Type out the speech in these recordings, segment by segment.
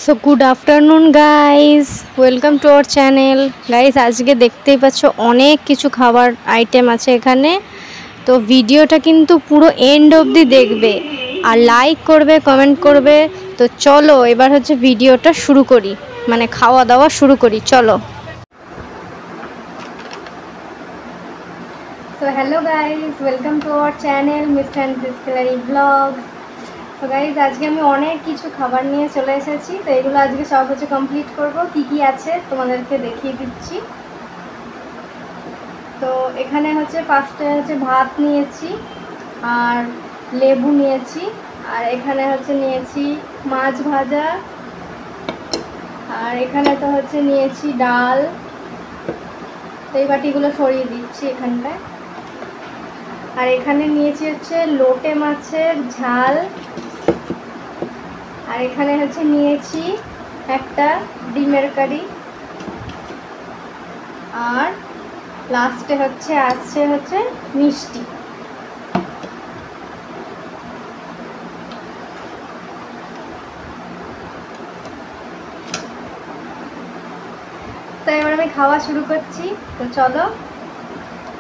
So good afternoon guys, welcome to our channel. Guys, আজকে দেখতেই পাচ্ছ অনেক কিছু খাবার আইটেম আছে এখানে। তো ভিডিওটা কিন্তু পুরো এন্ড অবধি দেখবে আর লাইক করবে, কমেন্ট করবে। তো চলো এবার হচ্ছে ভিডিওটা শুরু করি, মানে খাওয়া দাওয়া শুরু করি, চলো। So hello guys, welcome to our channel mister and ডিসকালারি ব্লগ। তো গাইজ, আজকে আমি অনেক কিছু খাবার নিয়ে চলে এসেছি। তো এগুলো আজকে সব হচ্ছে কমপ্লিট করব। কি কি আছে তোমাদেরকে দেখিয়ে দিচ্ছি। তো এখানে হচ্ছে ফার্স্টে হচ্ছে ভাত নিয়েছি, আর লেবু নিয়েছি, আর এখানে হচ্ছে নিয়েছি মাছ ভাজা, আর এখানে তো হচ্ছে নিয়েছি ডাল। তো এই বাটিগুলো সরিয়ে দিচ্ছি এখানটায়। আর এখানে নিয়েছি হচ্ছে লোটে মাছের ঝাল, আর এখানে হচ্ছে নিয়েছি একটা ডিমের কারি, আর লাস্টে হচ্ছে মিষ্টি। তো এবার আমি খাওয়া শুরু করছি। তো চলো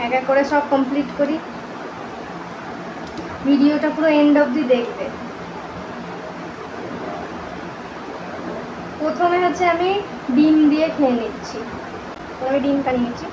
এক এক করে সব কমপ্লিট করি। ভিডিওটা পুরো এন্ড অবধি দেখবে। প্রথমে হচ্ছে আমি ডিম দিয়ে খেয়ে নিচ্ছি। আমি ডিমটা নিয়েছি।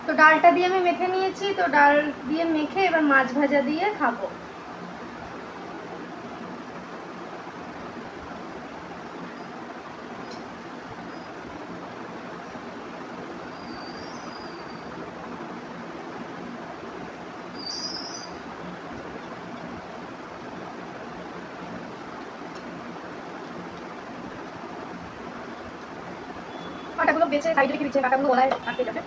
তো ডালটা দিয়ে আমি মেখে নিয়েছি। তো ডাল দিয়ে মেখে এবার মাছ ভাজা দিয়ে খাবো। কাঁটাগুলো বেছে সাইডে রেখে দিচ্ছে, কাঁটাগুলো গলায় আটকে যাবে।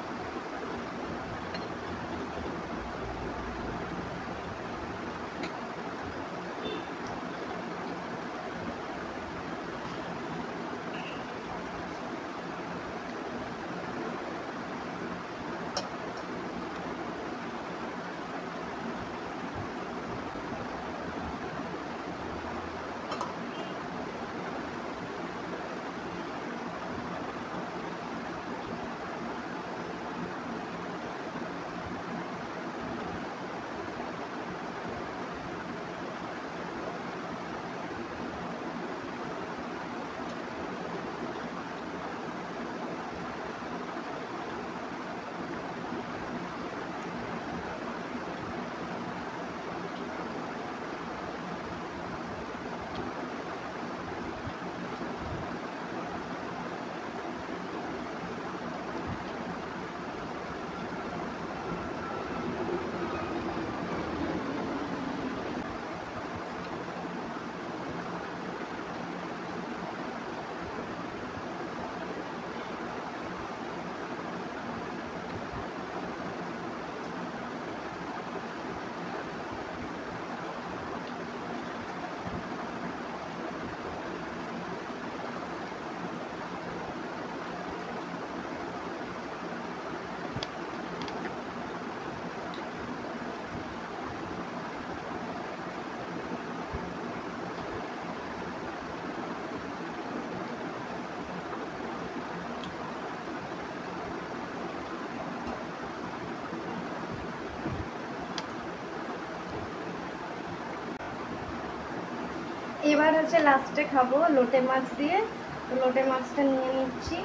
এবার হচ্ছে লাস্টে খাবো লোটে মাছ দিয়ে। তো লোটে মাছটা নিয়ে নিচ্ছি।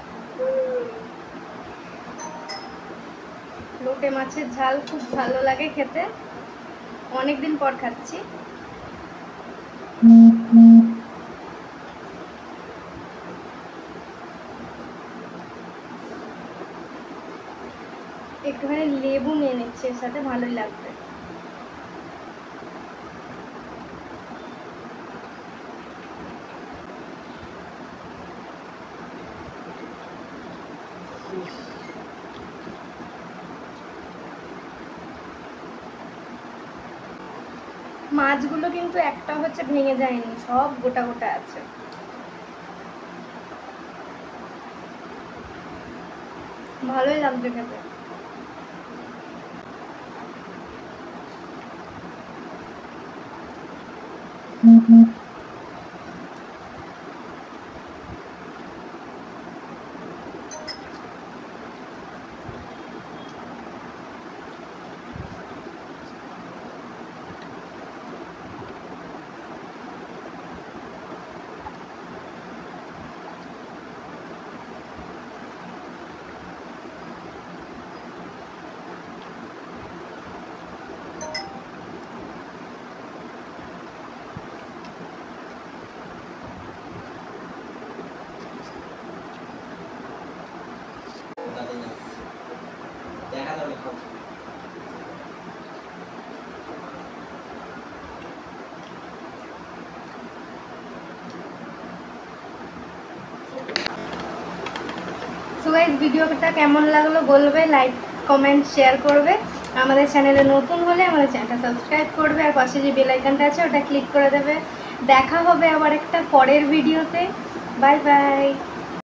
লোটে মাছের ঝাল খুব ভালো লাগে খেতে, অনেক দিন পর খাচ্ছি। একটুখানি লেবু নিয়ে নিচ্ছে, এর সাথে ভালোই লাগবে। মাছগুলো কিন্তু একটা হচ্ছে ভেঙে যায়নি, সব গোটা গোটা আছে। ভালোই লাগছে খেতে। সো গাইস, ভিডিওটা কেমন লাগলো বলবে, লাইক কমেন্ট শেয়ার করবে। আমাদের চ্যানেলে নতুন হলে আমাদের চ্যানেলটা সাবস্ক্রাইব করবে, আর পাশে যে বেল আইকনটা আছে ওটা ক্লিক করে দেবে। দেখা হবে আবার একটা পরের ভিডিওতে। Bye bye.